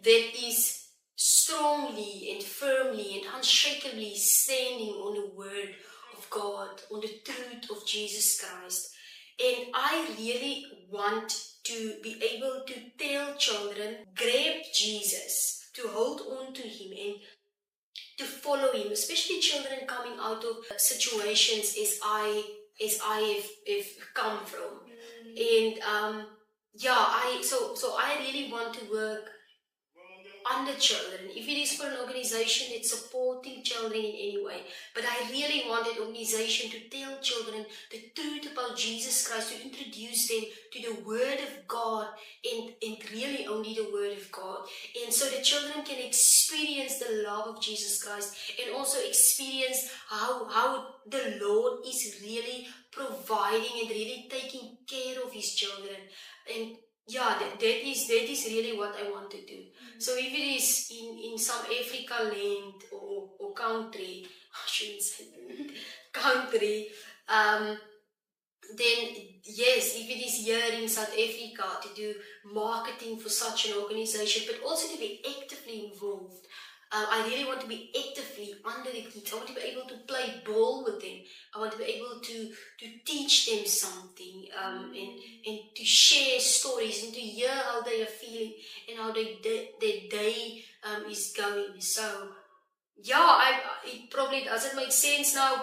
that is strongly and firmly and unshakably standing on the word of God, on the truth of Jesus Christ. And I really want to be able to tell children, grab Jesus, to hold on to him and to follow him, especially children coming out of situations as I have come from. And so I really want to work on the children. If it is for an organization that's supporting children in any way, but I really want that organization to tell children the truth about Jesus Christ, to introduce them to the Word of God and really only the Word of God. And so the children can experience the love of Jesus Christ and also experience how the Lord is really providing and really taking care of his children. And yeah, that is really what I want to do. So if it is in some Africa land or country, I shouldn't say land, country, then yes, if it is here in South Africa to do marketing for such an organization, but also to be actively involved. I really want to be actively under the kids. I want to be able to play ball with them. I want to be able to teach them something and to share stories and to hear how they are feeling and how their day is going. So yeah, it probably doesn't make sense now.